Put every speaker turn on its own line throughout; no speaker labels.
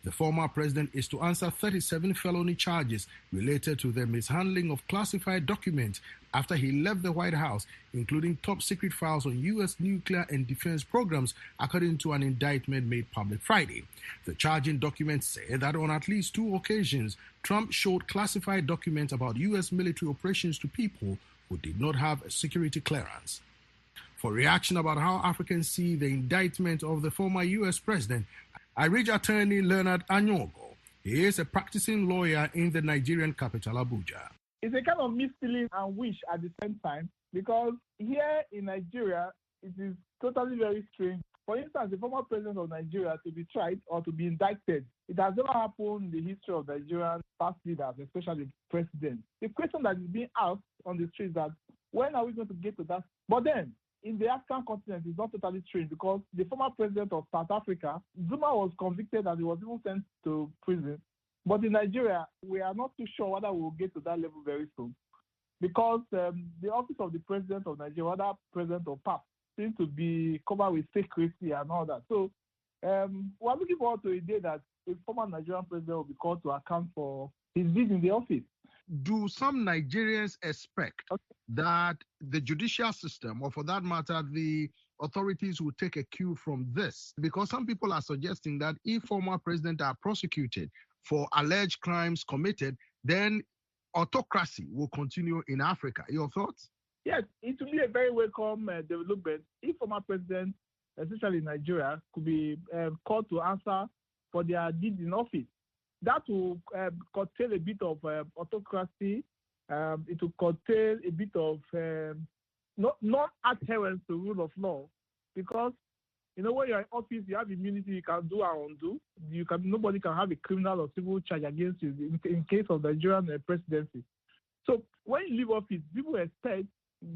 The former president is to answer 37 felony charges related to the mishandling of classified documents after he left the White House, including top-secret files on U.S. nuclear and defense programs, according to an indictment made public Friday. The charging documents say that on at least 2 occasions, Trump showed classified documents about U.S. military operations to people who did not have a security clearance. For reaction about how Africans see the indictment of the former U.S. president, I reached attorney Leonard Anyogo. He is a practicing lawyer in the Nigerian capital, Abuja.
It's a kind of misfeeling and wish at the same time, because here in Nigeria, it is totally very strange. For instance, the former president of Nigeria to be tried or to be indicted, it has never happened in the history of Nigerian past leaders, especially presidents. The question that is being asked on the street is that when are we going to get to that? But then, in the African continent, it's not totally strange, because the former president of South Africa, Zuma, was convicted and he was even sent to prison. But in Nigeria, we are not too sure whether we will get to that level very soon, because the office of the president of Nigeria, whether president or past, seems to be covered with secrecy and all that. So we're looking forward to a day that a former Nigerian president will be called to account for his deeds in the office.
Do some Nigerians expect that the judicial system, or for that matter, the authorities will take a cue from this? Because some people are suggesting that if former presidents are prosecuted for alleged crimes committed, then autocracy will continue in Africa. Your thoughts?
Yes, it will be a very welcome development if former presidents, especially in Nigeria, could be called to answer for their deeds in office. That will curtail a bit of autocracy. It will curtail a bit of not adherence to rule of law, because when you're in office, you have immunity. You can do and undo. Nobody can have a criminal or civil charge against you in case of the Nigerian presidency. So when you leave office, people expect,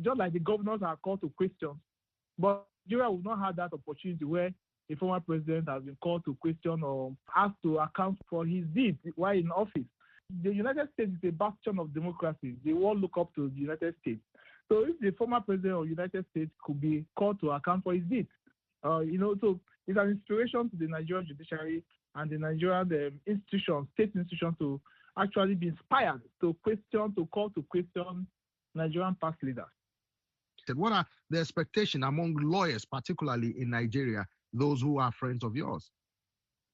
just like the governors are called to question, but Nigeria will not have that opportunity where a former president has been called to question or asked to account for his deeds while in office. The United States is a bastion of democracy. They all look up to the United States. So if the former president of the United States could be called to account for his deeds, so it's an inspiration to the Nigerian judiciary and the Nigerian state institutions to actually be inspired to call to question Nigerian past leaders.
What are the expectations among lawyers, particularly in Nigeria, those who are friends of yours?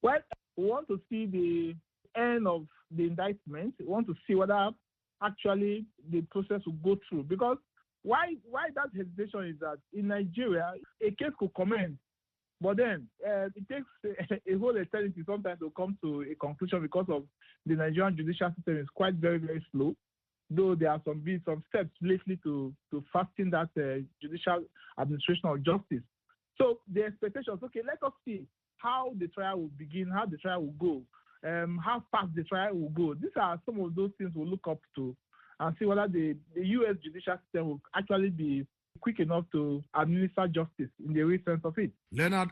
Well, we want to see the end of the indictment. We want to see whether actually the process will go through. Because why that hesitation is that in Nigeria, a case could commence, but then it takes a whole eternity sometimes to come to a conclusion, because of the Nigerian judicial system is quite very, very slow. Though there are some steps lately to fasten that judicial administration of justice. So the expectations, okay, let us see how the trial will begin, how the trial will go, how fast the trial will go. These are some of those things we'll look up to and see whether the U.S. judicial system will actually be quick enough to administer justice in the real sense of it.
Leonard